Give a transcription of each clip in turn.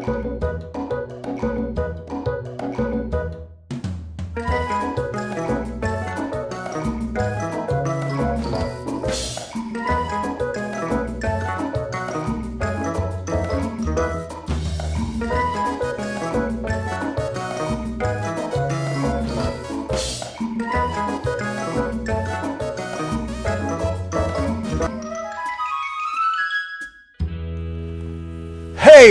Hey,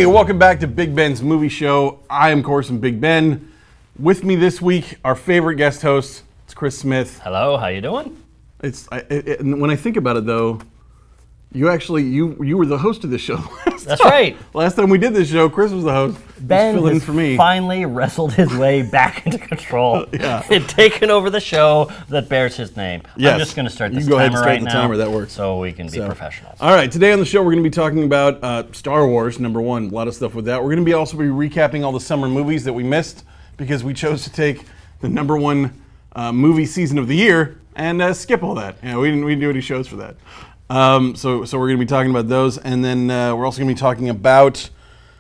welcome back to Big Ben's Movie Show. I am Corson Big Ben. With me this week, our favorite guest host, it's Chris Smith. Hello, how you doing? When I think about it, though, you were the host of this show. That's right. Last time we did this show, Chris was the host. Ben filling in has for me. finally wrestled his way back into control and taken over the show that bears his name. Yes. I'm just going to start this You go ahead and timer start right the now, timer. That works. so we can be professionals. All right, today on the show we're going to be talking about Star Wars, number one. A lot of stuff with that. We're going to also be recapping all the summer movies that we missed because we chose to take the number one movie season of the year and skip all that. We didn't do any shows for that. So we're going to be talking about those, and then we're also going to be talking about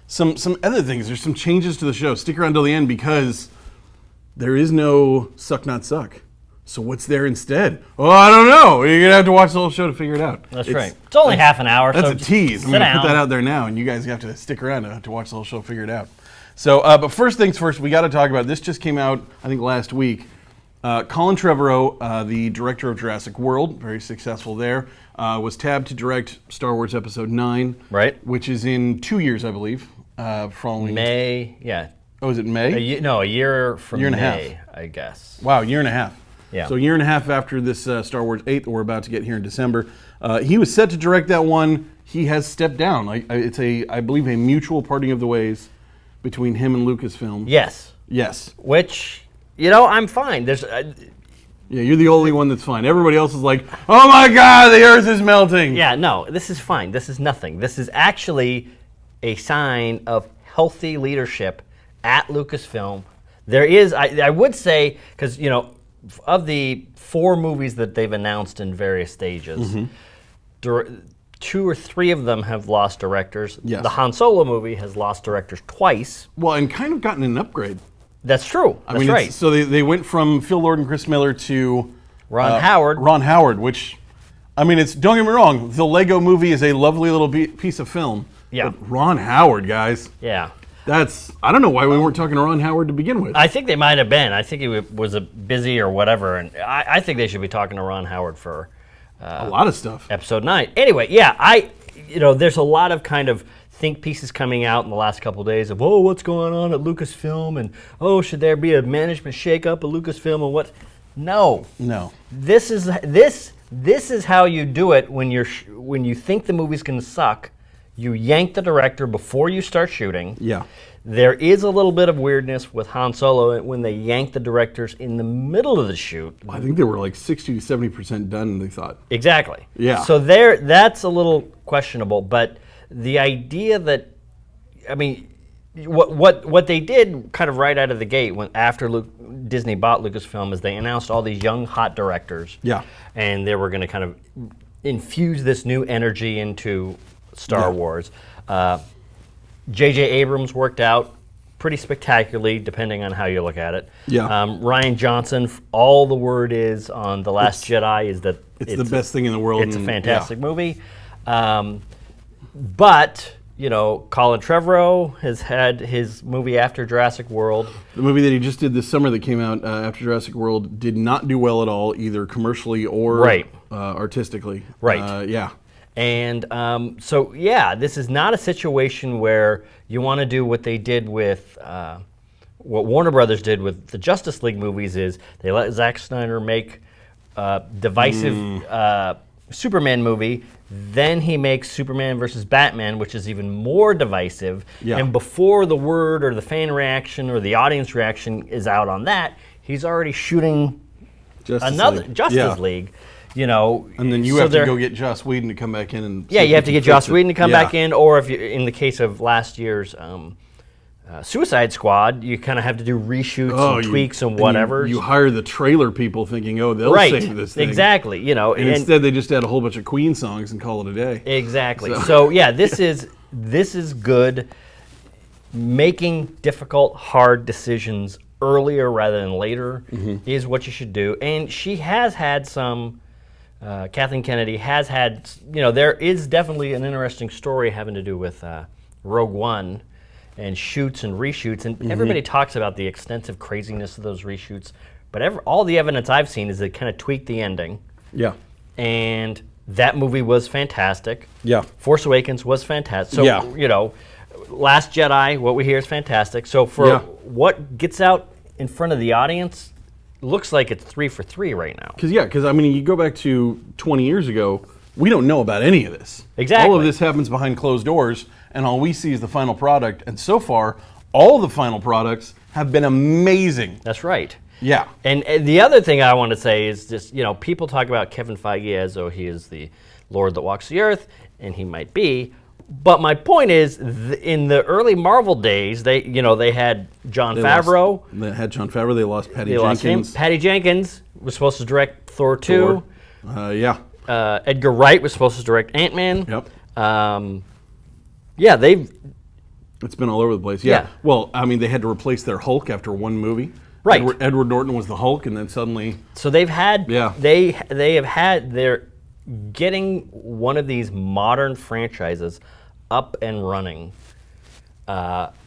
some other things. There's some changes to the show. Stick around till the end because there is no Suck Not Suck. So what's there instead? Oh, I don't know. You're going to have to watch the whole show to figure it out. That's right. It's only half an hour. That's so a tease. I'm going to put that out there now, and you guys have to stick around to watch the whole show, figure it out. So, but first things first, we got to talk about, this just came out, I think, last week. Colin Trevorrow, the director of Jurassic World, very successful there, was tabbed to direct Star Wars Episode 9. Right. Which is in 2 years, I believe. Following May, yeah. Oh, is it May? A year from year and May, a half. I guess. Wow, year and a half. Yeah. So a year and a half after this Star Wars 8 that we're about to get here in December. He was set to direct that one. He has stepped down. It's I believe, a mutual parting of the ways between him and Lucasfilm. Yes. Yes. Which, I'm fine. There's... Yeah, you're the only one that's fine. Everybody else is like, oh my God, the Earth is melting. Yeah, no, this is fine. This is nothing. This is actually a sign of healthy leadership at Lucasfilm. There is, I would say, because, of the 4 movies that they've announced in various stages, 2 or 3 of them have lost directors. Yes. The Han Solo movie has lost directors twice. Well, and kind of gotten an upgrade. That's true. That's right. So they went from Phil Lord and Chris Miller to Ron Howard. Ron Howard, which, don't get me wrong, the Lego movie is a lovely little piece of film. Yeah. But Ron Howard, guys. Yeah. I don't know why we weren't talking to Ron Howard to begin with. I think they might have been. I think he was busy or whatever, and I think they should be talking to Ron Howard for a lot of stuff. Episode 9. Anyway, yeah, there's a lot of kind of think pieces coming out in the last couple of days of, what's going on at Lucasfilm, and should there be a management shakeup at Lucasfilm, and what? No. This is how you do it when you think the movie's going to suck. You yank the director before you start shooting. Yeah. There is a little bit of weirdness with Han Solo when they yanked the directors in the middle of the shoot. I think they were like 60 to 70% done, they thought. Exactly. Yeah. So that's a little questionable, but the idea that, what they did kind of right out of the gate after Disney bought Lucasfilm is they announced all these young hot directors. Yeah. And they were going to kind of infuse this new energy into Star Wars. J.J. Abrams worked out pretty spectacularly, depending on how you look at it. Yeah. Rian Johnson, all the word is on The Last Jedi is that it's the best thing in the world. It's a fantastic movie. But, Colin Trevorrow has had his movie after Jurassic World. The movie that he just did this summer that came out after Jurassic World did not do well at all, either commercially or artistically. Right. Yeah. And this is not a situation where you want to do what they did with, what Warner Brothers did with the Justice League movies is they let Zack Snyder make a divisive Superman movie, then he makes Superman versus Batman, which is even more divisive, and before the word or the fan reaction or the audience reaction is out on that, he's already shooting Justice League. And then you have to go get Joss Whedon to come back in and you have to get Joss Whedon to come back in, or if you, in the case of last year's Suicide Squad, you kind of have to do reshoots and tweaks and whatever. You hire the trailer people thinking, they'll save this thing. Exactly. And instead they just add a whole bunch of Queen songs and call it a day. Exactly. So this is good. making difficult, hard decisions earlier rather than later is what you should do. And she has had some, Kathleen Kennedy has had, there is definitely an interesting story having to do with Rogue One and shoots and reshoots. And everybody talks about the extensive craziness of those reshoots. But all the evidence I've seen is they kind of tweaked the ending. Yeah. And that movie was fantastic. Yeah. Force Awakens was fantastic. So, Last Jedi, what we hear is fantastic. So for what gets out in front of the audience, looks like it's 3 for 3 right now. Because I mean, you go back to 20 years ago, we don't know about any of this. Exactly. All of this happens behind closed doors, and all we see is the final product. And so far, all the final products have been amazing. That's right. Yeah. And the other thing I want to say is just, people talk about Kevin Feige as though he is the Lord that walks the earth, and he might be. But my point is, in the early Marvel days, they had Jon Favreau. They had Jon Favreau. They lost Patty Jenkins. Lost him. Patty Jenkins was supposed to direct Thor 2. Yeah. Edgar Wright was supposed to direct Ant-Man. Yep. It's been all over the place. Yeah. Well, I mean, they had to replace their Hulk after one movie. Right. Edward Norton was the Hulk, and then suddenly. So they've had. Yeah. They have had. They're getting one of these modern franchises up and running.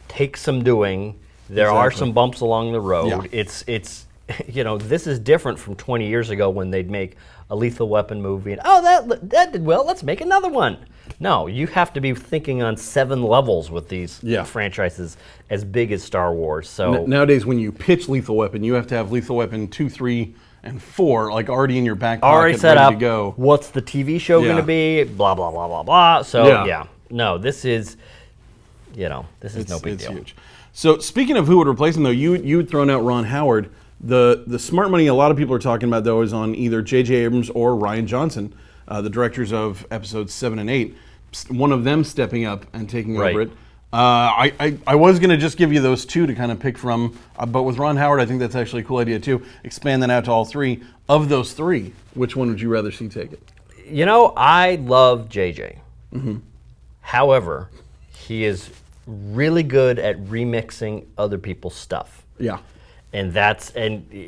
Takes some doing. There are some bumps along the road. Yeah. It's this is different from 20 years ago when they'd make a Lethal Weapon movie and that did well, let's make another one. No, you have to be thinking on 7 levels with these franchises as big as Star Wars. So nowadays, when you pitch Lethal Weapon, you have to have Lethal Weapon 2, 3, and 4 like already in your back pocket, already set ready up. To go. What's the TV show going to be? Blah blah blah blah blah. So no, this is no big deal. Huge. So speaking of who would replace him, though, you had thrown out Ron Howard. The smart money a lot of people are talking about, though, is on either J.J. Abrams or Rian Johnson, the directors of episodes 7 and 8. One of them stepping up and taking over it. I was going to just give you those 2 to kind of pick from, but with Ron Howard, I think that's actually a cool idea, too. Expand that out to all 3. Of those 3, which one would you rather see take it? I love J.J. However, he is really good at remixing other people's stuff. Yeah. And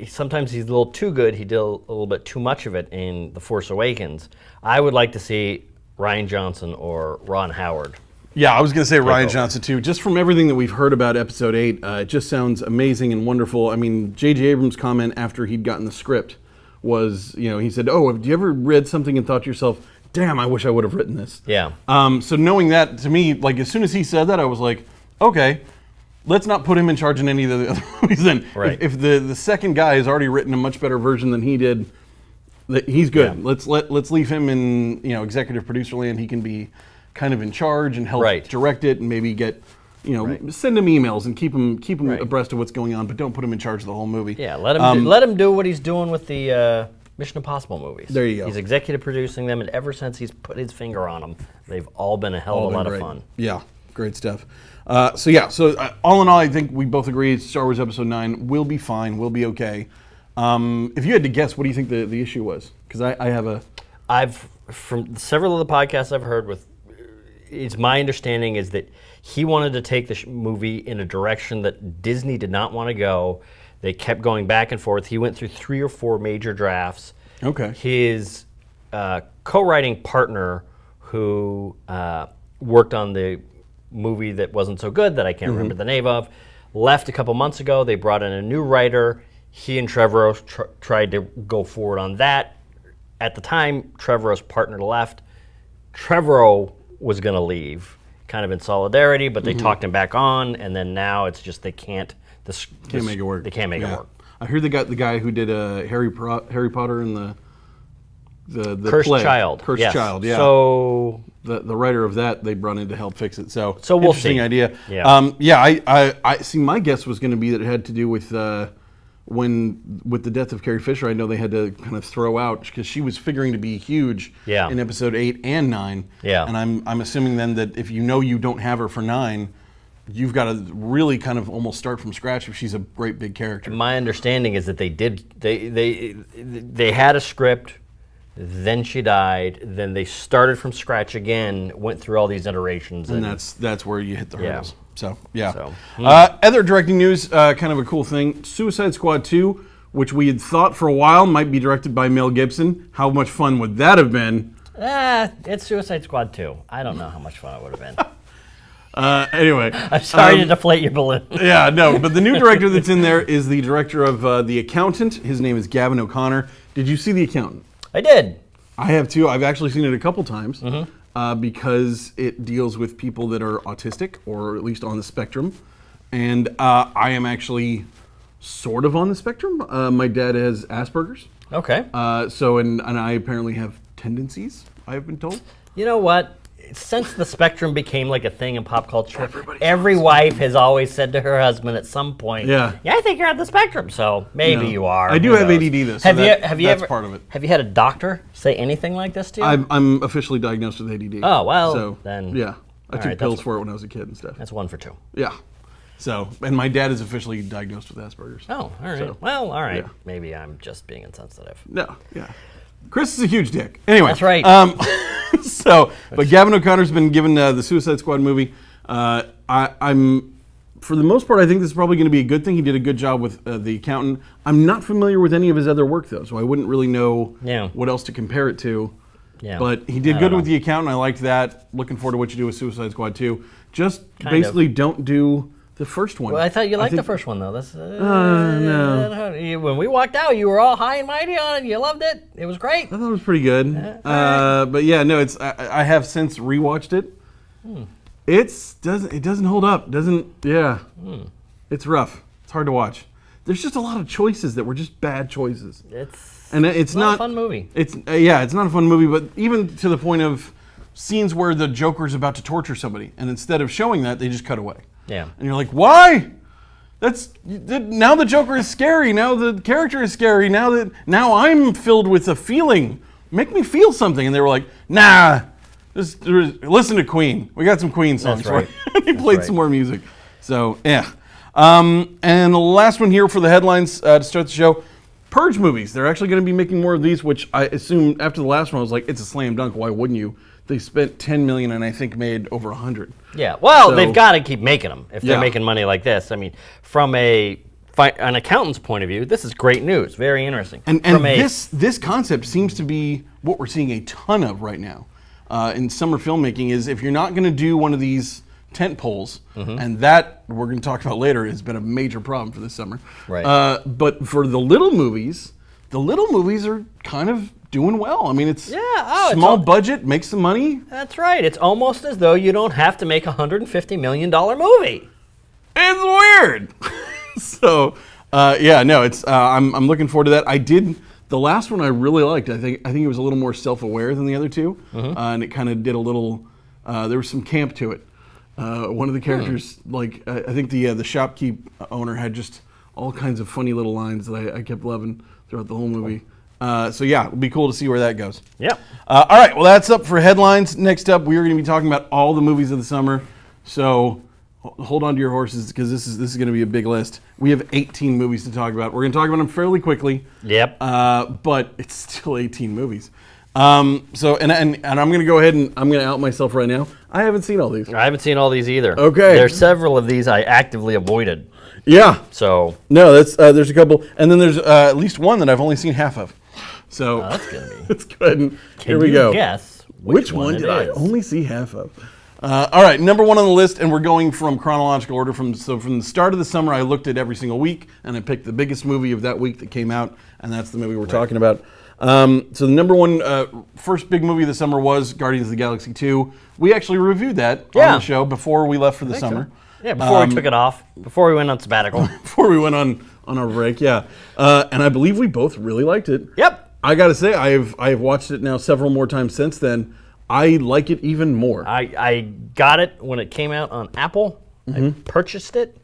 sometimes he's a little too good. He did a little bit too much of it in The Force Awakens. I would like to see Rian Johnson or Ron Howard. Yeah, I was going to say Rian Johnson too. Just from everything that we've heard about episode 8, it just sounds amazing and wonderful. I mean, J.J. Abrams' comment after he'd gotten the script was, he said, have you ever read something and thought to yourself, damn, I wish I would have written this? Yeah. So knowing that, to me, like as soon as he said that, I was like, okay, let's not put him in charge in any of the other movies then. Right. If the second guy has already written a much better version than he did, he's good. Yeah. Let's leave him in executive producer land. He can be kind of in charge and help direct it and maybe get send him emails and keep him abreast of what's going on, but don't put him in charge of the whole movie. Yeah, let him do what he's doing with the Mission Impossible movies. There you go. He's executive producing them, and ever since he's put his finger on them, they've all been a hell of a lot of fun. Yeah, great stuff. So all in all, I think we both agree Star Wars Episode 9 will be fine, will be okay. If you had to guess, what do you think the issue was? Because I have from several of the podcasts I've heard it's my understanding is that he wanted to take the movie in a direction that Disney did not want to go. They kept going back and forth. He went through 3 or 4 major drafts. Okay. His co-writing partner, who worked on the movie that wasn't so good that I can't remember the name of, left a couple months ago. They brought in a new writer. He and Trevorrow tried to go forward on that. At the time, Trevorrow's partner left. Trevorrow was going to leave, kind of in solidarity, but they talked him back on, and then now it's just they can't make it work. They can't make it work. I heard the guy who did Harry Potter and the Cursed play. Child. Cursed Child, yeah. So the writer of that they brought in to help fix it. So we'll interesting see. idea. Yeah. I see. My guess was going to be that it had to do with with the death of Carrie Fisher. I know they had to kind of throw out because she was figuring to be huge in episode 8 and 9. Yeah. And I'm assuming then that if you don't have her for 9, you've got to really kind of almost start from scratch if she's a great big character. My understanding is that they had a script. then she died, then they started from scratch again, went through all these iterations. And that's where you hit the hurdles. So, yeah. So, other directing news, kind of a cool thing. Suicide Squad 2, which we had thought for a while might be directed by Mel Gibson. How much fun would that have been? It's Suicide Squad 2. I don't know how much fun it would have been. Anyway. I'm sorry to deflate your balloon. Yeah, no, but the new director that's in there is the director of The Accountant. His name is Gavin OConnor. Did you see The Accountant? I did. I have too. I've actually seen it a couple times because it deals with people that are autistic or at least on the spectrum. And I am actually sort of on the spectrum. My dad has Asperger's. Okay. And I apparently have tendencies, I've been told. You know what? Since the spectrum became like a thing in pop culture, every wife has always said to her husband at some point, Yeah, I think you're on the spectrum, so maybe you are. I do have ADD though, so that's part of it. Have you had a doctor say anything like this to you? I'm officially diagnosed with ADD. Oh, well, so, then. Yeah, I took right, pills for it when I was a kid and stuff. That's 1 for 2. Yeah. So, and my dad is officially diagnosed with Asperger's. Oh, all right. So, well, all right. yeah. Maybe I'm just being insensitive. No, yeah. Chris is a huge dick. Anyway. That's right. But Gavin O'Connor's been given the Suicide Squad movie. I'm, for the most part, I think this is probably going to be a good thing. He did a good job with The Accountant. I'm not familiar with any of his other work, though, so I wouldn't really know what else to compare it to. Yeah. But he did good with The Accountant. I liked that. Looking forward to what you do with Suicide Squad 2. Just basically don't do the first one. Well, I thought you liked the first one, though. That's no. When we walked out, you were all high and mighty on it. You loved it. It was great. I thought it was pretty good. But yeah, no, it's I have since rewatched it. It doesn't hold up. It's rough. It's hard to watch. There's just a lot of choices that were just bad choices. It's not a fun movie. It's not a fun movie, but even to the point of scenes where the Joker's about to torture somebody, and instead of showing that, they just cut away. Yeah. And you're like, why? Now the Joker is scary. Now the character is scary. Now I'm filled with a feeling. Make me feel something. And they were like, nah, just listen to Queen. We got some Queen songs. That's right. He played some more music. So, yeah. And the last one here for the headlines to start the show. Purge movies. They're actually going to be making more of these, which I assume after the last one, I was like, it's a slam dunk. Why wouldn't you? They spent $10 million and I think made over 100. Yeah, well, they've got to keep making them if they're making money like this. I mean, from an accountant's point of view, this is great news. Very interesting. And this concept seems to be what we're seeing a ton of right now in summer filmmaking. Is if you're not going to do one of these tent poles, and that we're going to talk about later has been a major problem for this summer. Right. But for the little movies are kind of doing well. I mean, it's small budget, make some money. That's right. It's almost as though you don't have to make a $150 million movie. It's weird. So, it's. I'm looking forward to that. I did the last one. I really liked. I think it was a little more self-aware than the other two, and it kind of did a little. There was some camp to it. One of the characters, I think the shopkeep owner had just all kinds of funny little lines that I kept loving throughout the whole movie. It'll be cool to see where that goes. Yep. All right, well, that's up for headlines. Next up, we are going to be talking about all the movies of the summer. So hold on to your horses because this is going to be a big list. We have 18 movies to talk about. We're going to talk about them fairly quickly. Yep. But it's still 18 movies. I'm going to go ahead and I'm going to out myself right now. I haven't seen all these. I haven't seen all these either. Okay. There's several of these I actively avoided. Yeah. So. No, that's there's a couple, and then there's at least one that I've only seen half of. So that's gonna be. Let's go ahead and here we go. Guess which one did I only see half of? All right, number one on the list, and we're going from chronological order. From the start of the summer, I looked at every single week, and I picked the biggest movie of that week that came out, and that's the movie we're talking about. So the number one first big movie of the summer was Guardians of the Galaxy 2. We actually reviewed that on the show before we left for the summer. So. Yeah, before we took it off, before we went on sabbatical. Before we went on our break, yeah. And I believe we both really liked it. Yep. I got to say, I have watched it now several more times since then. I like it even more. I got it when it came out on Apple. I purchased it,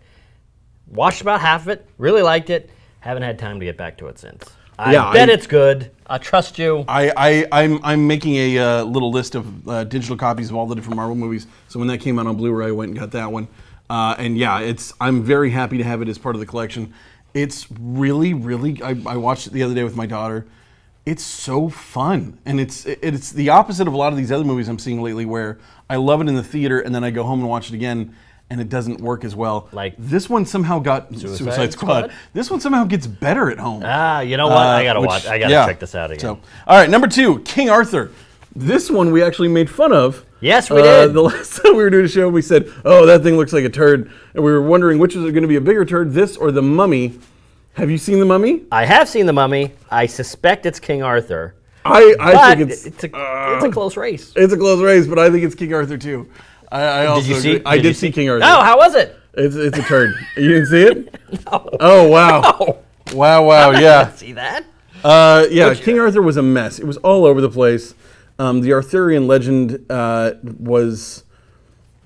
watched about half of it, really liked it. Haven't had time to get back to it since. I bet it's good. I trust you. I'm making a little list of digital copies of all the different Marvel movies. So when that came out on Blu-ray, I went and got that one. I'm very happy to have it as part of the collection. It's really, really. I watched it the other day with my daughter. it's so fun, and it's the opposite of a lot of these other movies I'm seeing lately, where I love it in the theater and then I go home and watch it again, and it doesn't work as well. Like this one somehow got Suicide Squad. This one somehow gets better at home. You know what? I gotta watch. I gotta check this out again. So, all right, number 2, King Arthur. This one we actually made fun of. Yes, we did. The last time we were doing a show, we said, "Oh, that thing looks like a turd," and we were wondering which was going to be a bigger turd, this or The Mummy. Have you seen The Mummy? I have seen The Mummy. I suspect it's King Arthur. I think it's a close race. It's a close race, but I think it's King Arthur too. I also did you see? agree. I did see King Arthur. Oh, how was it? It's a turd. You didn't see it? No. Oh wow. No. Wow. Yeah. See that? Yeah. King Arthur was a mess. It was all over the place. The Arthurian legend was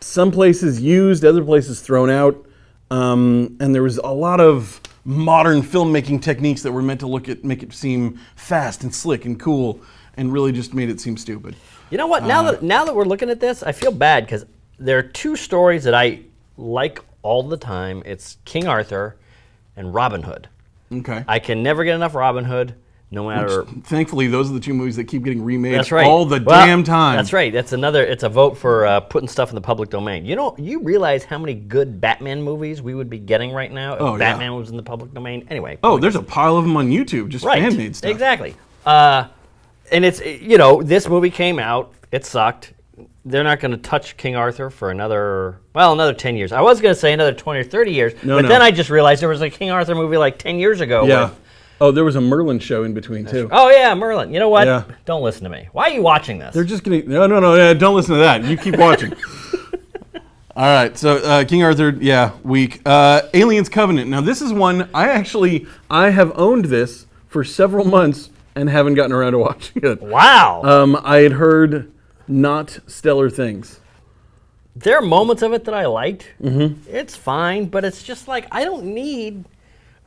some places used, other places thrown out, and there was a lot of modern filmmaking techniques that were meant to make it seem fast and slick and cool, and really just made it seem stupid. You know what? Now that we're looking at this, I feel bad because there are 2 stories that I like all the time. It's King Arthur and Robin Hood. Okay. I can never get enough Robin Hood, no matter. Thankfully, those are the 2 movies that keep getting remade That's right. all the damn time. That's right. It's a vote for putting stuff in the public domain. You realize how many good Batman movies we would be getting right now if Batman was in the public domain? Anyway. Oh, there's a pile of them on YouTube, just fan-made stuff. Exactly. And it's, this movie came out, it sucked. They're not going to touch King Arthur for another 10 years. I was going to say another 20 or 30 years, but then I just realized there was a King Arthur movie like 10 years ago. Yeah. There was a Merlin show in between, too. Oh, yeah, Merlin. You know what? Yeah. Don't listen to me. Why are you watching this? They're just going to... No, yeah, don't listen to that. You keep watching. All right, so King Arthur, weak. Aliens Covenant. Now, this is one, I have owned this for several months and haven't gotten around to watching it. Wow. I had heard not stellar things. There are moments of it that I liked. Mm-hmm. It's fine, but it's just like, I don't need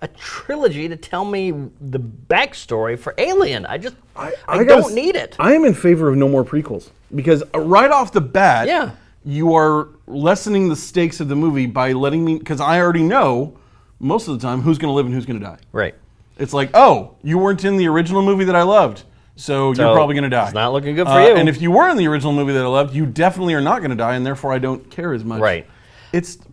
a trilogy to tell me the backstory for Alien. I don't need it. I am in favor of no more prequels because right off the bat, you are lessening the stakes of the movie by letting me, because I already know most of the time who's going to live and who's going to die. Right. It's like, oh, you weren't in the original movie that I loved, so you're probably going to die. It's not looking good for you. And if you were in the original movie that I loved, you definitely are not going to die, and therefore I don't care as much. Right.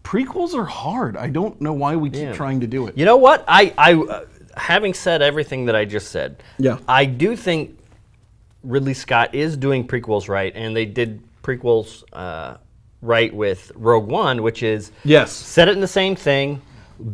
Prequels are hard. I don't know why we keep trying to do it. You know what? I having said everything that I just said, I do think Ridley Scott is doing prequels right, and they did prequels right with Rogue One, which is set it in the same thing,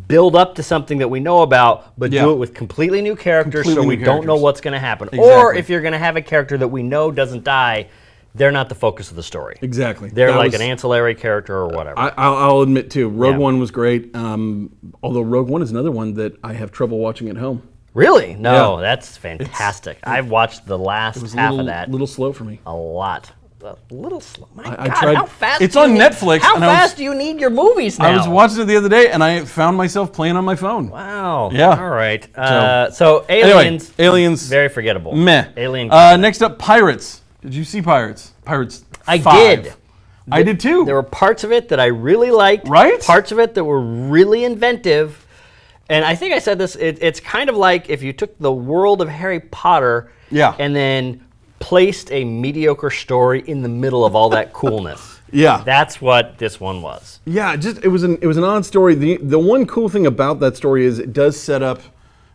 build up to something that we know about, but do it with completely new characters so we don't know what's going to happen. Exactly. Or if you're going to have a character that we know doesn't die, they're not the focus of the story. Exactly. They're like an ancillary character or whatever. I'll admit, too, Rogue One was great, although Rogue One is another one that I have trouble watching at home. Really? No, that's fantastic. I've watched the last half of that. A little slow for me. A lot. A little slow. My God, tried, how fast? It's on Netflix. How fast do you need your movies now? I was watching it the other day, and I found myself playing on my phone. Wow. Yeah. All right. So Aliens. Anyway, Aliens. Very forgettable. Meh. Alien. Next up, Pirates. Did you see Pirates? Pirates 5. I did. I did too. There were parts of it that I really liked. Right? Parts of it that were really inventive. And I think I said this, it's kind of like if you took the world of Harry Potter and then placed a mediocre story in the middle of all that coolness. That's what this one was. Yeah, it was an odd story. The one cool thing about that story is it does set up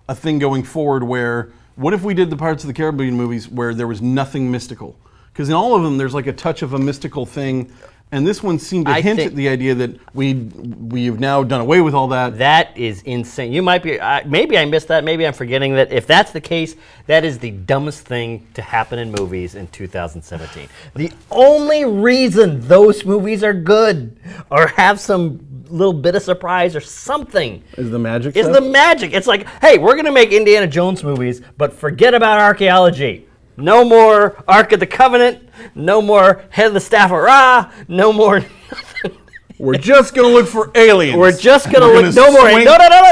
a thing going forward where, what if we did the Pirates of the Caribbean movies where there was nothing mystical? Because in all of them, there's like a touch of a mystical thing. And this one seemed to hint at the idea that we've now done away with all that. That is insane. You might be, maybe I missed that. Maybe I'm forgetting that. If that's the case, that is the dumbest thing to happen in movies in 2017. The only reason those movies are good or have some little bit of surprise or something is the magic. Is the magic. It's like, hey, we're going to make Indiana Jones movies, but forget about archaeology. No more Ark of the Covenant. No more Head of the Staff of Ra. No more nothing. We're just going to look for aliens. We're just going to look. No more. No.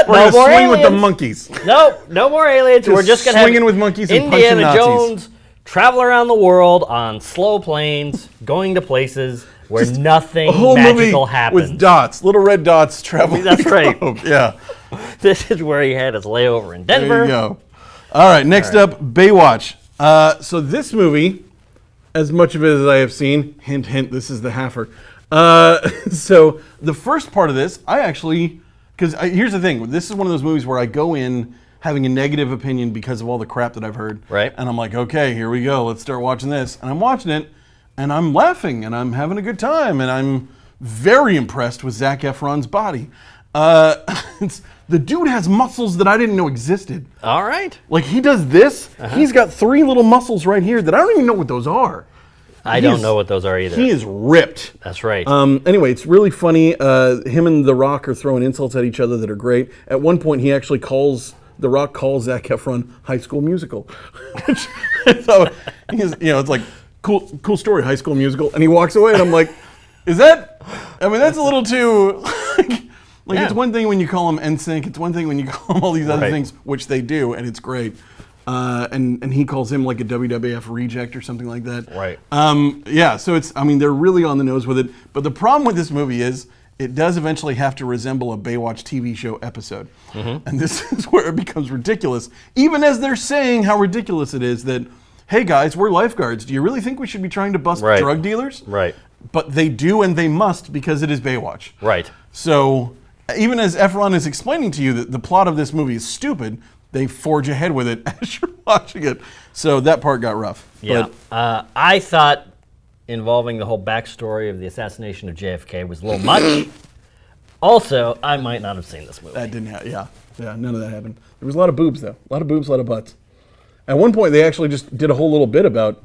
We're No more swing aliens. with the monkeys. No more aliens. We're just going to have swinging with monkeys and Indiana punching Nazis. Jones travel around the world on slow planes, going to places where nothing magical happens. With dots, little red dots traveling. That's right. Yeah. This is where he had his layover in Denver. There you go. All right, next up, Baywatch. So this movie, as much of it as I have seen, hint, hint, this is the halfer. So the first part of this, I actually, because here's the thing, this is one of those movies where I go in having a negative opinion because of all the crap that I've heard. Right. And I'm like, okay, here we go, let's start watching this. And I'm watching it, and I'm laughing, and I'm having a good time, and I'm very impressed with Zac Efron's body. The dude has muscles that I didn't know existed. All right. Like, he does this. He's got 3 little muscles right here that I don't even know what those are. I don't know what those are either. He is ripped. That's right. Anyway, it's really funny. Him and The Rock are throwing insults at each other that are great. At one point, he actually The Rock calls Zac Efron High School Musical. Which I thought, it's like, cool story, High School Musical. And he walks away, and I'm like, that's a little too... It's one thing when you call them NSYNC. It's one thing when you call them all these other things, which they do, and it's great. And he calls him like a WWF reject or something like that. Right. So they're really on the nose with it. But the problem with this movie is it does eventually have to resemble a Baywatch TV show episode. And this is where it becomes ridiculous. Even as they're saying how ridiculous it is that, hey guys, we're lifeguards. Do you really think we should be trying to bust drug dealers? Right. But they do, and they must, because it is Baywatch. Right. So even as Efron is explaining to you that the plot of this movie is stupid, they forge ahead with it as you're watching it. So that part got rough. Yeah. But, I thought involving the whole backstory of the assassination of JFK was a little much. Also, I might not have seen this movie. That didn't happen. Yeah, none of that happened. There was a lot of boobs, though. A lot of boobs, a lot of butts. At one point, they actually just did a whole little bit about,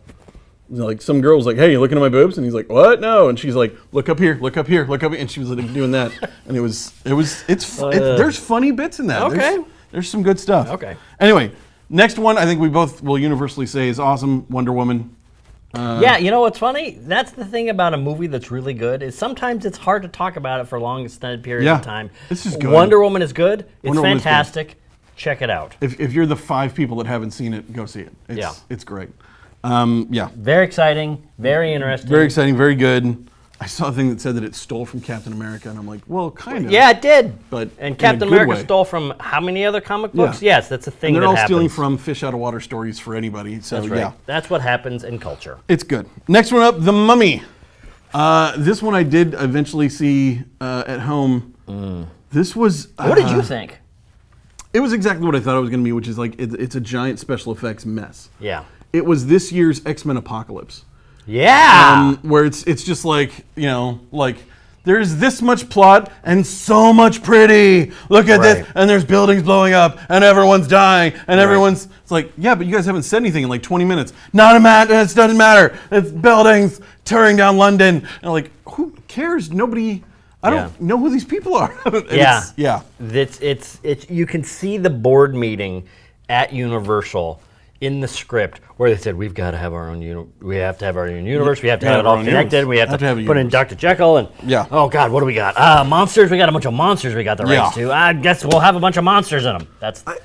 like, some girl was like, hey, you looking at my boobs? And he's like, what? No. And she's like, look up here, look up here, look up here. And she was like doing that. And there's funny bits in that. Okay. There's some good stuff. Okay. Anyway, next one I think we both will universally say is awesome, Wonder Woman. Yeah, you know what's funny? That's the thing about a movie that's really good is sometimes it's hard to talk about it for long extended periods of time. This is good. Wonder Woman is good. It's Wonder Woman is good. fantastic. Check it out. If you're the 5 people that haven't seen it, go see it. It's great. Very exciting, very interesting. Very exciting, very good. I saw a thing that said that it stole from Captain America, and I'm like, well, kind of. Yeah, it did. But and Captain America stole from how many other comic books? Yeah. Yes, that's a thing and that happens. they're all stealing from fish out of water stories for anybody. So That's right. yeah, That's what happens in culture. it's good. Next one up, The Mummy. This one I did eventually see at home. This was. What did you think? It was exactly what I thought it was going to be, which is like it's a giant special effects mess. Yeah. It was this year's X-Men Apocalypse. Yeah. Where it's just like, like there's this much plot and so much pretty. Look at this, and there's buildings blowing up, and everyone's dying, and everyone's. It's like, yeah, but you guys haven't said anything in like 20 minutes. It doesn't matter. It's buildings tearing down London, and I'm like, who cares? Nobody. I don't know who these people are. Yeah. It's you can see the board meeting at Universal in the script where they said we have to have our own universe, we have to have it all connected, we have to put in Dr. Jekyll and oh god, what do we got? Monsters, we got a bunch of monsters we got the rights to. I guess we'll have a bunch of monsters in them.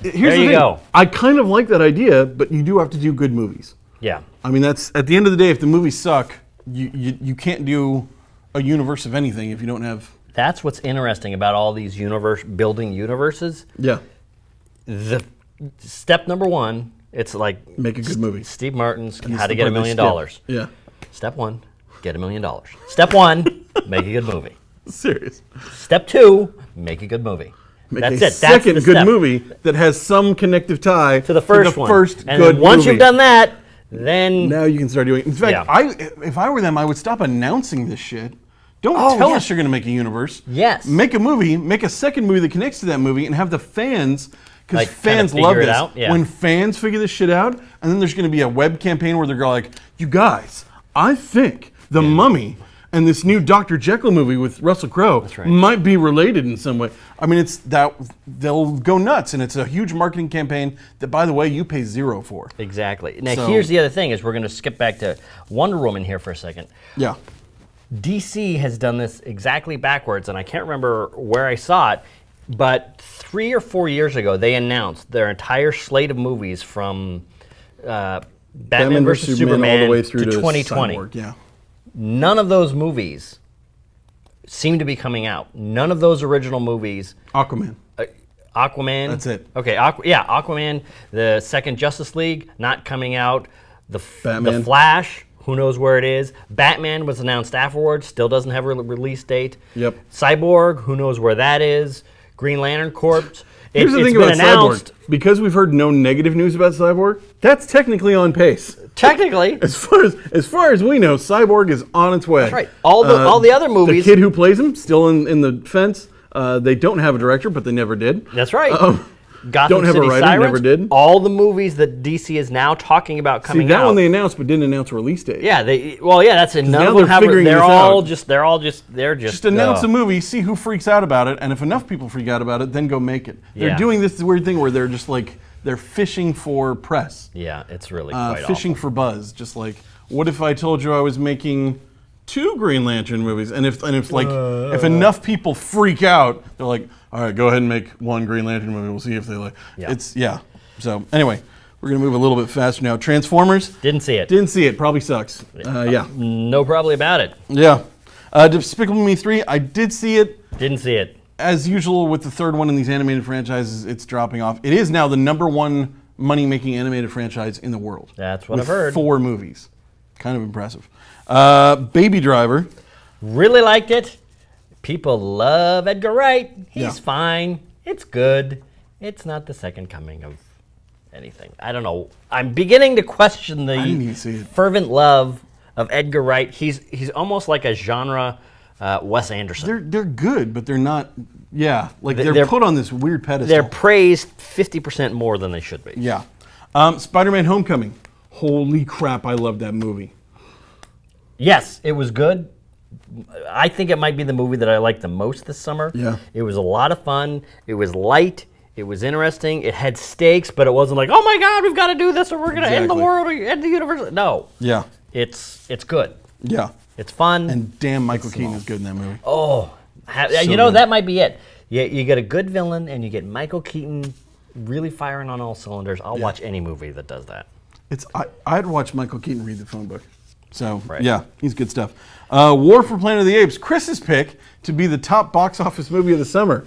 There you go. I kind of like that idea, but you do have to do good movies. Yeah. I mean, that's at the end of the day, if the movies suck, you can't do a universe of anything if you don't have. That's what's interesting about all these building universes. Yeah. The step number 1, it's like make a good movie. Steve Martin's How to Get $1 Million. Yeah. Step 1, get $1 million. Step 1, make a good movie. Serious. Step 2, make a good movie. That's it. Second good movie that has some connective tie to the first one. And good once movie. You've done that, then now you can start doing it. In fact, if I were them, I would stop announcing this shit. Don't tell us you're going to make a universe. Yes. Make a movie, make a second movie that connects to that movie, and have the fans, because fans love this. When fans figure this shit out, and then there's going to be a web campaign where they're going like, you guys, I think The Mummy and this new Dr. Jekyll movie with Russell Crowe might be related in some way. I mean, they'll go nuts, and it's a huge marketing campaign that, by the way, you pay $0 for. Exactly. Now, here's the other thing: is we're going to skip back to Wonder Woman here for a second. Yeah. DC has done this exactly backwards, and I can't remember where I saw it, but 3 or 4 years ago, they announced their entire slate of movies from Batman vs. Superman all the way through to 2020. Cyborg, yeah. None of those movies seem to be coming out. None of those original movies. Aquaman. Aquaman. That's it. Okay, Aquaman, the second Justice League, not coming out. The Batman. Flash, who knows where it is. Batman was announced afterwards, still doesn't have a release date. Yep. Cyborg, who knows where that is. Green Lantern Corps. Here's the thing about Cyborg. Because we've heard no negative news about Cyborg, that's technically on pace. Technically. As far as we know, Cyborg is on its way. That's right. All the other movies. The kid who plays him, still in the fence. They don't have a director, but they never did. That's right. Gotham don't have City a writer, Sirens, never did. All the movies that DC is now talking about coming out. See, that one they announced, but didn't announce a release date. Yeah, that's it. None now of them they're have. figuring They're this all out. They're Just announce a movie, see who freaks out about it, and if enough people freak out about it, then go make it. They're Yeah. doing this weird thing where they're just like they're fishing for press. Yeah, it's really quite fishing awful. for buzz. Just like, what if I told you I was making 2 Green Lantern movies, and if enough people freak out, they're like, all right, go ahead and make 1 Green Lantern movie. We'll see if they like. Yeah. So anyway, we're gonna move a little bit faster now. Transformers. Didn't see it. Didn't see it. Probably sucks. Yeah. No, probably about it. Yeah. Despicable Me 3. I did see it. Didn't see it. As usual with the third one in these animated franchises, it's dropping off. It is now the #1 money-making animated franchise in the world. That's what with I've heard. 4 movies. Kind of impressive. Baby Driver. Really liked it. People love Edgar Wright. He's Yeah. fine. It's good. It's not the second coming of anything. I don't know. I'm beginning to question didn't even the see it. fervent love of Edgar Wright. He's almost like a genre Wes Anderson. They're good, but they're not. Yeah, like they're put on this weird pedestal. They're praised 50% more than they should be. Yeah. Spider-Man: Homecoming. Holy crap! I love that movie. Yes, it was good. I think it might be the movie that I liked the most this summer. Yeah. It was a lot of fun. It was light. It was interesting. It had stakes, but it wasn't like, oh my God, we've got to do this or we're going to end the world or end the universe. No. Yeah. It's good. Yeah. It's fun. And damn, Michael Keaton is good in that movie. Oh, So good. that might be it. You get a good villain and you get Michael Keaton really firing on all cylinders. I'll watch any movie that does that. I'd watch Michael Keaton read the phone book. So, Right. yeah, he's good stuff. War for Planet of the Apes, Chris's pick to be the top box office movie of the summer.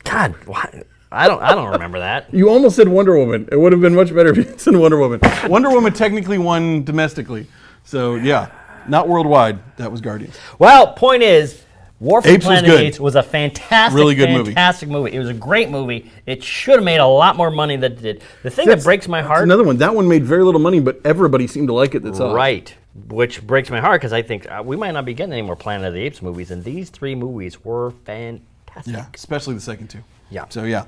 God, why? I don't remember that. You almost said Wonder Woman. It would have been much better if you said Wonder Woman. Wonder Woman technically won domestically. So, yeah, not worldwide. That was Guardians. Well, point is, War for Apes was Planet of the good. Apes was a fantastic, Really good movie. fantastic movie. It was a great movie. It should have made a lot more money than it did. The thing that breaks my That's heart, another one. That one made very little money, but everybody seemed to like it that saw it. right, which breaks my heart because I think we might not be getting any more Planet of the Apes movies, and these 3 movies were fantastic. Yeah, especially the second 2. Yeah. So, yeah.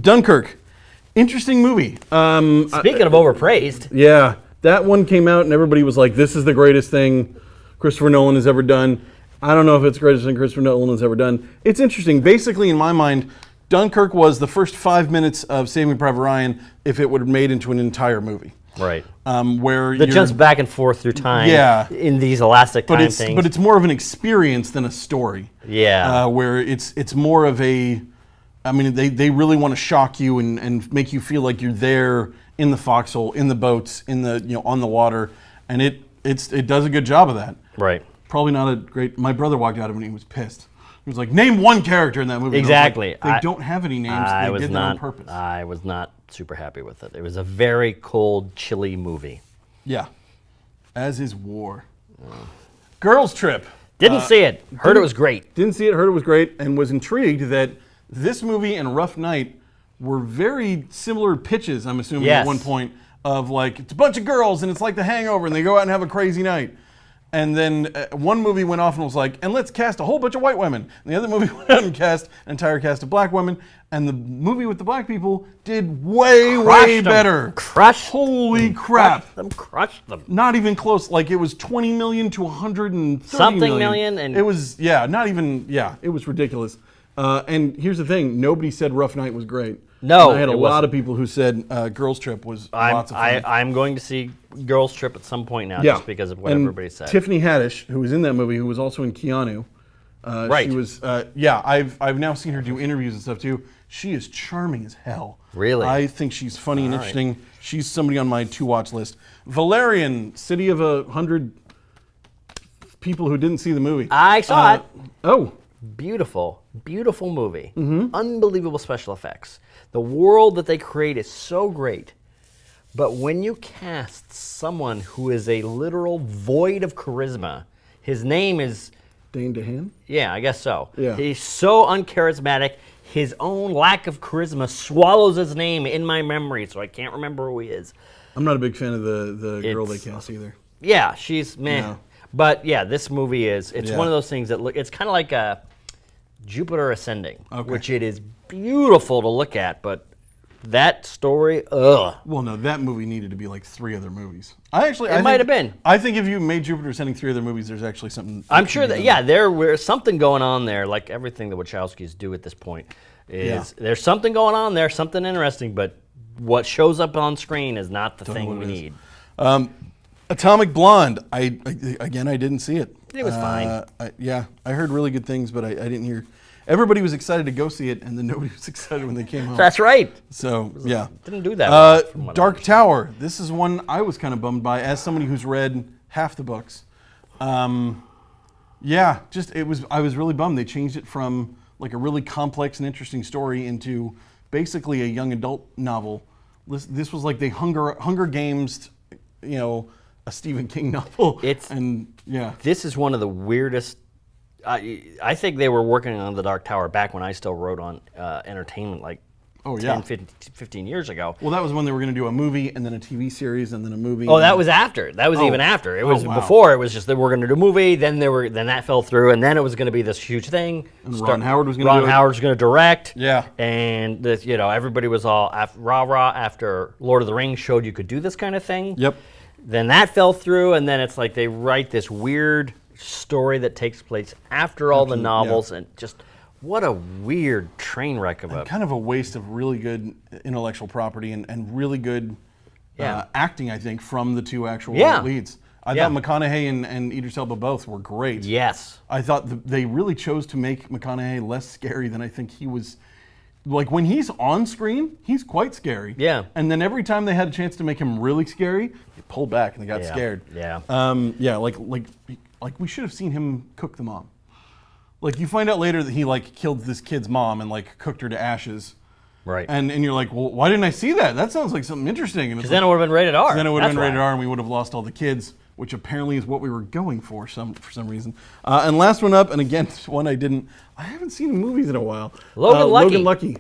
Dunkirk. Interesting movie. Speaking of overpraised, Yeah, that one came out and everybody was like, this is the greatest thing Christopher Nolan has ever done. I don't know if it's the greatest thing Christopher Nolan has ever done. It's interesting. Basically, in my mind, Dunkirk was the first 5 minutes of Saving Private Ryan if it would have made into an entire movie. right? Where That jumps back and forth through time. Yeah. In these elastic time things. But it's more of an experience than a story. Yeah. Where it's more of a, I mean, they really want to shock you and make you feel like you're there in the foxhole, in the boats, in the on the water, and it does a good job of that. right. Probably not a great. My brother walked out of it and he was pissed. He was like, "Name one character in that movie." And I was like, Exactly. they don't have any names. They did that on purpose. I was not super happy with it. It was a very cold, chilly movie. Yeah. As is War. Girls Trip. Didn't see it. Heard it was great. Didn't see it. Heard it was great, and was intrigued that this movie and Rough Night were very similar pitches. I'm assuming Yes. at one point of like it's a bunch of girls and it's like The Hangover and they go out and have a crazy night. And then one movie went off and was like, and let's cast a whole bunch of white women. And the other movie went out and cast an entire cast of black women. And the movie with the black people did way Crushed them. better. Crushed. Holy crap. Crushed them. Not even close. Like it was 20 million to 130 Something million, and- it was, not even, it was ridiculous. And here's the thing, nobody said Rough Night was great. No, And I had a it lot wasn't. of people who said Girls Trip was lots of fun. I'm going to see Girls Trip at some point now, Yeah. just because of what And everybody said. Tiffany Haddish, who was in that movie, who was also in Keanu. Right. She was, I've now seen her do interviews and stuff too. She is charming as hell. Really? I think she's funny and interesting. She's somebody on my to-watch list. Valerian, City of 100 People Who Didn't See the Movie. I saw it. Oh, beautiful, beautiful movie. Unbelievable special effects. The world that they create is so great. But when you cast someone who is a literal void of charisma, his name is... Dane DeHaan? Yeah, I guess so. Yeah. He's so uncharismatic, his own lack of charisma swallows his name in my memory, so I can't remember who he is. I'm not a big fan of the girl they cast either. Yeah, she's meh. No. But yeah, this movie is, it's Yeah. one of those things that look, it's kind of like a Jupiter Ascending, Okay. which it is beautiful to look at, but that story, ugh. Well, no, that movie needed to be like 3 other movies. I It might have been. I think if you made Jupiter Ascending 3 other movies, there's actually something. I'm sure that, yeah, there was something going on there, like everything the Wachowskis do at this point. There's something going on there, something interesting, but what shows up on screen is not the thing we need. Atomic Blonde. I didn't see it. It was fine. I heard really good things, but I didn't hear. Everybody was excited to go see it, and then nobody was excited when they came home. That's right. So yeah, Didn't do that well, from what Dark Tower. This is one I was kind of bummed by, as somebody who's read half the books. Yeah, I was really bummed. They changed it from like a really complex and interesting story into basically a young adult novel. This was like they Hunger Games, a Stephen King novel. This is one of the weirdest. I think they were working on The Dark Tower back when I still wrote on entertainment, like 15 years ago. Well, that was when they were going to do a movie and then a TV series and then a movie. Oh, that was after. That was even after. It was before. It was just that we're going to do a movie. Then that fell through, and then it was going to be this huge thing. And Ron Howard was going to do it. Ron Howard's going to direct. Yeah. And this, everybody was all rah-rah after Lord of the Rings showed you could do this kind of thing. Yep. Then that fell through, and then it's like they write this weird story that takes place after all the novels, and just what a weird train wreck of a... Kind of a waste of really good intellectual property and really good acting, I think, from the 2 actual leads. I thought McConaughey and Idris Elba both were great. Yes. I thought they really chose to make McConaughey less scary than I think he was. Like, when he's on screen, he's quite scary. Yeah. And then every time they had a chance to make him really scary, they pulled back and they got scared. Yeah. Like we should have seen him cook the mom. Like, you find out later that he killed this kid's mom and cooked her to ashes. Right. And you're like, well, why didn't I see that? That sounds like something interesting. Because then it would have been rated R. Then it would have been rated R, and we would have lost all the kids, which apparently is what we were going for some reason. And last one up, and again, one I haven't seen in movies in a while. Logan Lucky.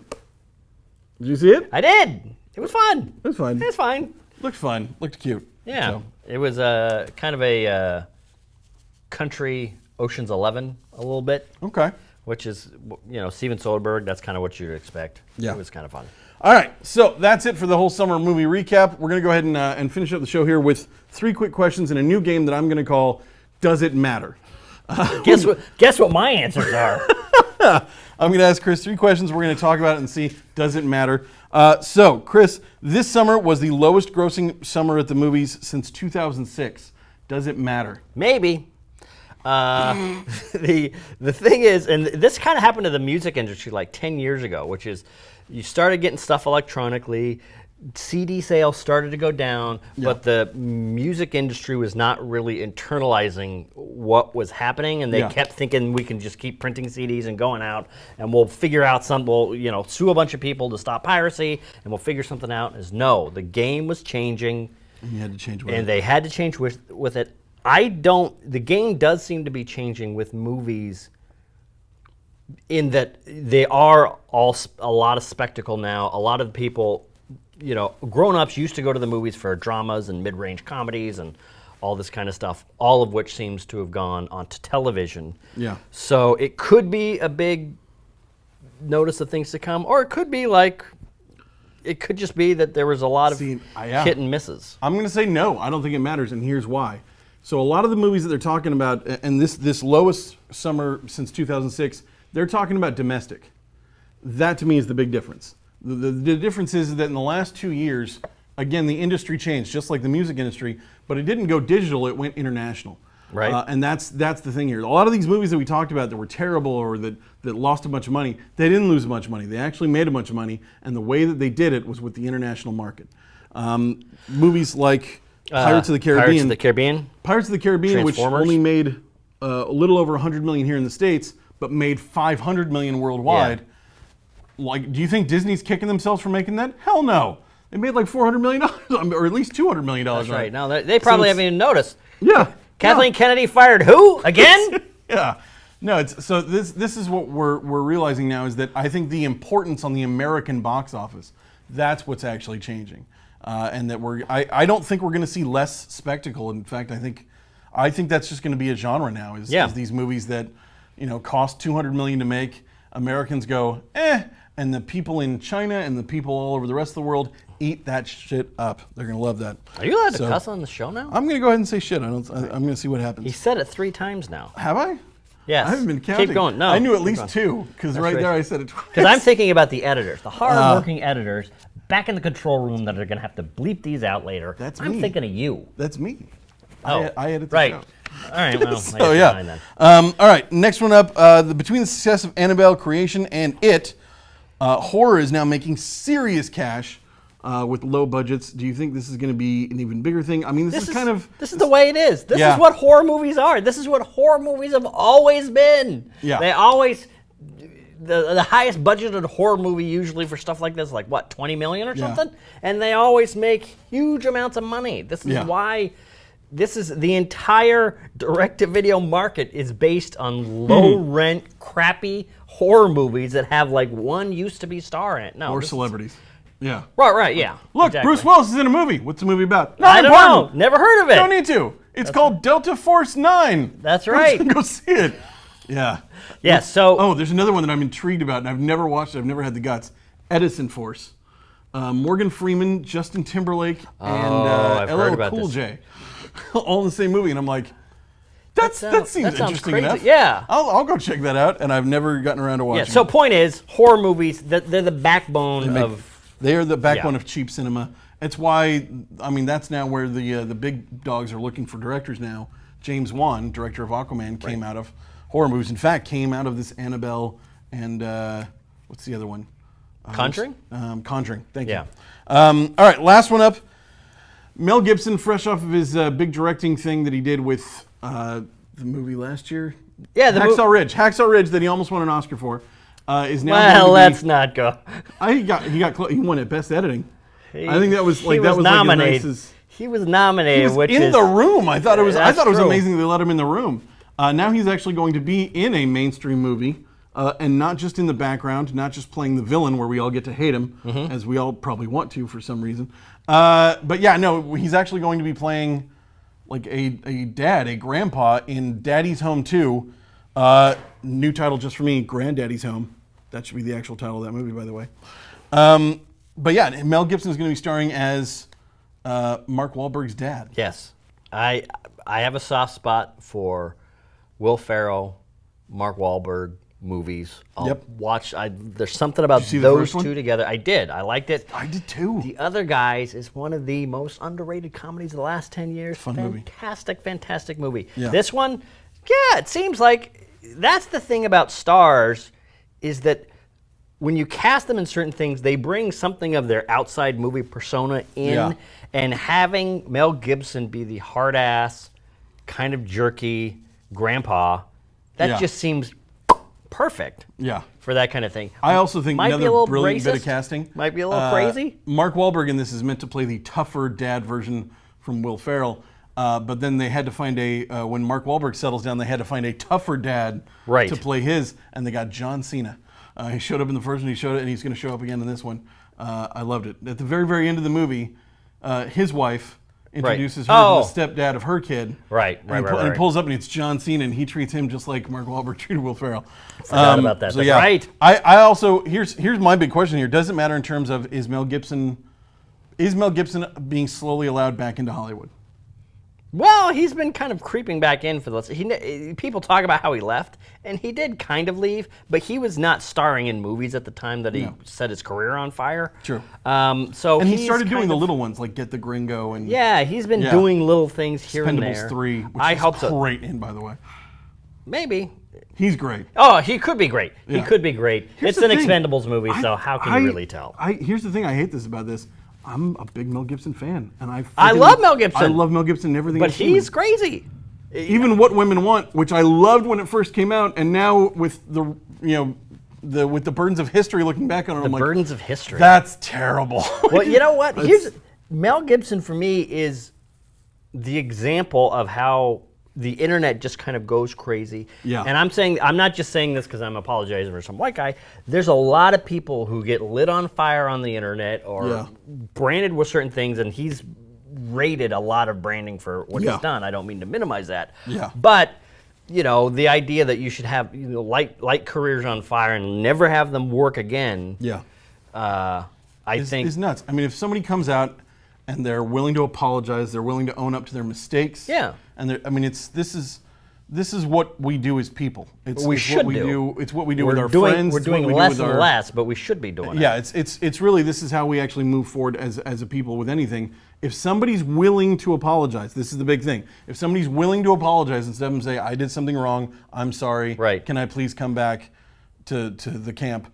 Did you see it? I did. It was fun. It was fun. It was fine. Looked fun. Looked cute. Yeah. So. It was kind of a country Ocean's 11 a little bit. Okay. Which is, Steven Soderbergh, that's kind of what you'd expect. Yeah. It was kind of fun. All right, so that's it for the whole summer movie recap. We're going to go ahead and finish up the show here with 3 quick questions and a new game that I'm going to call Does It Matter? Guess what my answers are? I'm going to ask Chris 3 questions. We're going to talk about it and see, does it matter? So, Chris, this summer was the lowest grossing summer at the movies since 2006. Does it matter? Maybe. The thing is, and this kind of happened to the music industry like 10 years ago, which is you started getting stuff electronically, CD sales started to go down, but the music industry was not really internalizing what was happening, and they kept thinking we can just keep printing CDs and going out, and we'll figure out we'll sue a bunch of people to stop piracy, and we'll figure something out. Is no, the game was changing, and you had to change with it. And they had to change with it. The game does seem to be changing with movies in that they are all a lot of spectacle now. A lot of people, grown-ups used to go to the movies for dramas and mid-range comedies and all this kind of stuff, all of which seems to have gone onto television. Yeah. So it could be a big notice of things to come, or it could be it could just be that there was a lot of hit and misses. I'm going to say no. I don't think it matters, and here's why. So a lot of the movies that they're talking about, and this lowest summer since 2006, they're talking about domestic. That to me is the big difference. The difference is that in the last 2 years, again, the industry changed, just like the music industry, but it didn't go digital, it went international. Right. And that's the thing here. A lot of these movies that we talked about that were terrible or that lost a bunch of money, they didn't lose a bunch of money. They actually made a bunch of money, and the way that they did it was with the international market. Movies like Pirates of the Caribbean. Pirates of the Caribbean, which only made a little over $100 million here in the States, but made $500 million worldwide. Yeah. Like, do you think Disney's kicking themselves for making that? Hell no. They made like $400 million, or at least $200 million. That's right. No, they probably haven't even noticed. Yeah. Kathleen Kennedy fired who again? Yeah. No, so this is what we're realizing now, is that I think the importance on the American box office, that's what's actually changing, and that I don't think we're going to see less spectacle. In fact, I think that's just going to be a genre now. Is these movies that cost $200 million to make, Americans go and the people in China and the people all over the rest of the world eat that shit up. They're going to love that. Are you allowed to cuss on the show now? I'm going to go ahead and say shit. I'm going to see what happens. He said it 3 times now. Have I? Yes. I haven't been counting. Keep going. No. I knew at least 2, because right there I said it twice. Because I'm thinking about the editors, the hard-working editors back in the control room that are going to have to bleep these out later. That's I'm me. thinking of you. That's me. Oh, I edit the right. show. All right, well, So yeah. All right, next one up. Between the success of Annabelle Creation and It, horror is now making serious cash with low budgets. Do you think this is going to be an even bigger thing? I mean, this is kind of... This is the way it is. This is what horror movies are. This is what horror movies have always been. Yeah. They always... The highest budgeted horror movie usually for stuff like this, like what, 20 million or something? And they always make huge amounts of money. This is why... This is the entire direct-to-video market is based on low-rent, crappy horror movies that have like one used-to-be star in it. No, or celebrities. Yeah. Right, yeah. Look, exactly. Bruce Willis is in a movie. What's the movie about? I don't know. Never heard of it. Don't need to. It's called Delta Force 9. That's right. Go see it. Yeah. Yeah, so... Oh, there's another one that I'm intrigued about, and I've never watched it. I've never had the guts. Edison Force. Morgan Freeman, Justin Timberlake, and LL Cool J. All in the same movie, and I'm like, that seems interesting crazy. enough. Yeah. I'll go check that out, and I've never gotten around to watching Yeah, so it. point is, horror movies, they're the backbone of... They are the backbone of cheap cinema. It's why, I mean, that's now where the big dogs are looking for directors now. James Wan, director of Aquaman, came out of horror movies. In fact, came out of this Annabelle and, what's the other one? Conjuring? Conjuring, thank you. Yeah. All right, last one up. Mel Gibson, fresh off of his big directing thing that he did with the movie last year. Yeah, Hacksaw Ridge that he almost won an Oscar for, is now. Well, let's not go. He got close. He won it best editing. I think that was nominated. Like he was nominated. He was in the room. I thought it was true. amazing they let him in the room. Now he's actually going to be in a mainstream movie. And not just in the background, not just playing the villain where we all get to hate him, as we all probably want to for some reason. But yeah, no, he's actually going to be playing like a dad, a grandpa in Daddy's Home 2. New title just for me, Granddaddy's Home. That should be the actual title of that movie, by the way. But yeah, Mel Gibson is going to be starring as Mark Wahlberg's dad. Yes. I have a soft spot for Will Ferrell, Mark Wahlberg movies. I'll watch. There's something about those two together. I did. I liked it. I did too. The Other Guys is one of the most underrated comedies of the last 10 years. Fantastic movie. Yeah. This one, yeah, it seems like that's the thing about stars is that when you cast them in certain things, they bring something of their outside movie persona in, and having Mel Gibson be the hard-ass, kind of jerky grandpa, that just seems perfect for that kind of thing. I also think might another be a little brilliant racist, bit of casting. Might be a little crazy. Mark Wahlberg in this is meant to play the tougher dad version from Will Ferrell, but then they had to find when Mark Wahlberg settles down, they had to find a tougher dad to play his, and they got John Cena. He showed up in the first one, and he's going to show up again in this one. I loved it. At the very, very end of the movie, his wife introduces her to the stepdad of her kid. And he pulls up, and it's John Cena, and he treats him just like Mark Wahlberg treated Will Ferrell. Forgot about that. That's right. I also here's my big question here. Does it matter in terms of is Mel Gibson being slowly allowed back into Hollywood? Well, he's been kind of creeping back in for this. People talk about how he left, and he did kind of leave, but he was not starring in movies at the time that he set his career on fire. True. And he started doing the little ones like Get the Gringo and he's been doing little things here and there. Expendables 3, which I hope so. Great in, by the way. Maybe. He's great. Oh, he could be great. Yeah. He could be great. It's an Expendables movie, so how can you really tell? Here's the thing. I hate this about this. I'm a big Mel Gibson fan, and I love Mel Gibson. I love Mel Gibson and everything. But he's crazy. even What Women Want, which I loved when it first came out, and now with the with the burdens of history, looking back on it, I'm like, burdens of history. That's terrible. Well, you know what? Mel Gibson for me is the example of how the internet just kind of goes crazy. Yeah. And I'm not just saying this because I'm apologizing for some white guy. There's a lot of people who get lit on fire on the internet or branded with certain things, and he's rated a lot of branding for what he's done. I don't mean to minimize that. Yeah. But the idea that you should have light careers on fire and never have them work again. Yeah. I think is nuts. I mean, if somebody comes out and they're willing to apologize, they're willing to own up to their mistakes. Yeah. And this is what we do as people. It's what we do. It's what we do with our friends. We're doing less and less, but we should be doing it. Yeah, it's really, this is how we actually move forward as a people with anything. If somebody's willing to apologize, this is the big thing. If somebody's willing to apologize instead of them say, I did something wrong, I'm sorry, right. Can I please come back to the camp?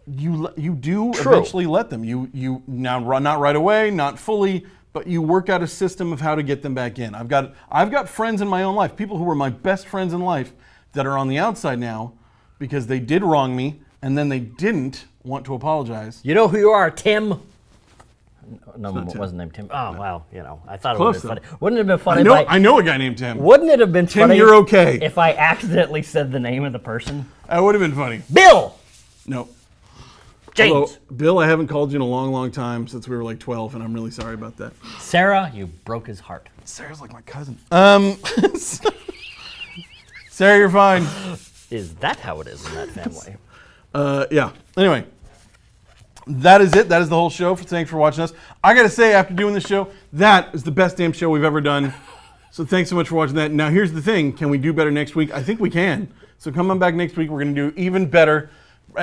You do eventually let them. You now not right away, not fully, but you work out a system of how to get them back in. I've got friends in my own life, people who were my best friends in life, that are on the outside now because they did wrong me and then they didn't want to apologize. You know who you are, Tim? No, it wasn't named Tim. Oh, wow. I thought it would have been funny. Wouldn't it have been funny I know a guy named Tim. Wouldn't it have been Tim, funny you're okay. if I accidentally said the name of the person? That would have been funny. Bill! No. James. Although, Bill, I haven't called you in a long, long time since we were like 12, and I'm really sorry about that. Sarah, you broke his heart. Sarah's like my cousin. Sarah, you're fine. Is that how it is in that family? Yeah. Anyway, that is it. That is the whole show. Thanks for watching us. I got to say, after doing this show, that is the best damn show we've ever done. So thanks so much for watching that. Now, here's the thing. Can we do better next week? I think we can. So come on back next week. We're going to do even better.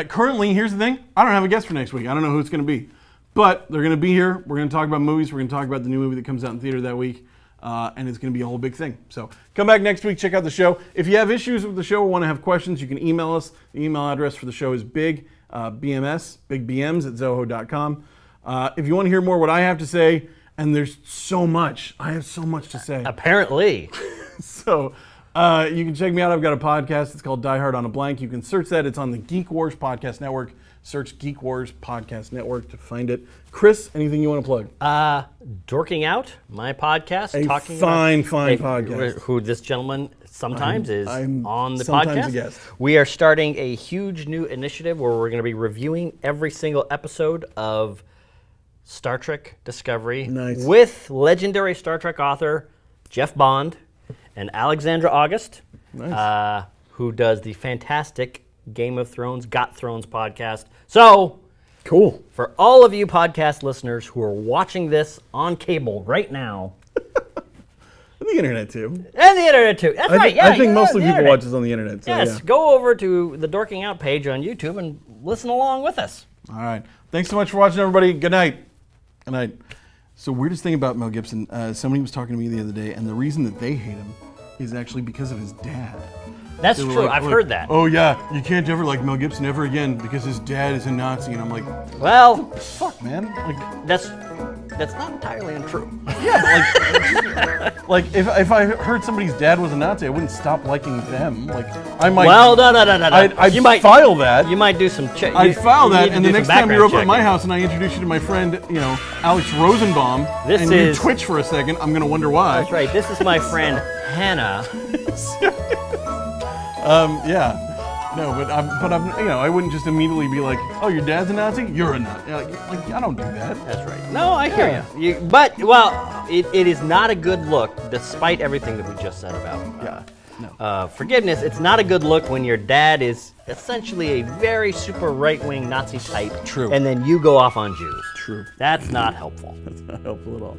Currently, here's the thing. I don't have a guest for next week. I don't know who it's going to be. But they're going to be here. We're going to talk about movies. We're going to talk about the new movie that comes out in theater that week. And it's going to be a whole big thing. So come back next week. Check out the show. If you have issues with the show or want to have questions, you can email us. The email address for the show is bigbms, bigbms@zoho.com. If you want to hear more what I have to say, and there's so much. I have so much to say. Apparently. So you can check me out. I've got a podcast. It's called Die Hard on a Blank. You can search that. It's on the Geek Wars Podcast Network. Search Geek Wars Podcast Network to find it. Chris, anything you want to plug? Dorking Out, my podcast. Fine podcast. Who this gentleman sometimes is on the sometimes podcast. A guest. We are starting a huge new initiative where we're going to be reviewing every single episode of Star Trek Discovery with legendary Star Trek author Jeff Bond and Alexandra August, who does the fantastic Game of Thrones, Got Thrones podcast. So, cool. For all of you podcast listeners who are watching this on cable right now. And the internet too. And the internet too. That's right. Yeah, I think mostly people watch us on the internet. So yes, yeah. Go over to the Dorking Out page on YouTube and listen along with us. All right. Thanks so much for watching, everybody. Good night. Good night. So weirdest thing about Mel Gibson, somebody was talking to me the other day, and the reason that they hate him is actually because of his dad. That's true. I've heard that. Oh yeah, you can't ever like Mel Gibson ever again because his dad is a Nazi, and I'm like, well, fuck, man. Like that's not entirely untrue. Yeah, but like if I heard somebody's dad was a Nazi, I wouldn't stop liking them. Like I might. Well, no. I'd file that. You might do some. I'd file that, and the next time you're over at my house and I introduce you to my friend, Alex Rosenbaum, and you twitch for a second, I'm gonna wonder why. That's right. This is my friend Hannah. Yeah. No, but I wouldn't just immediately be like, oh, your dad's a Nazi? You're a Nazi. Like, I don't do that. That's right. No, I hear you. It is not a good look, despite everything that we just said about forgiveness. It's not a good look when your dad is essentially a very super right-wing Nazi type. True. And then you go off on Jews. True. That's not helpful. That's not helpful at all.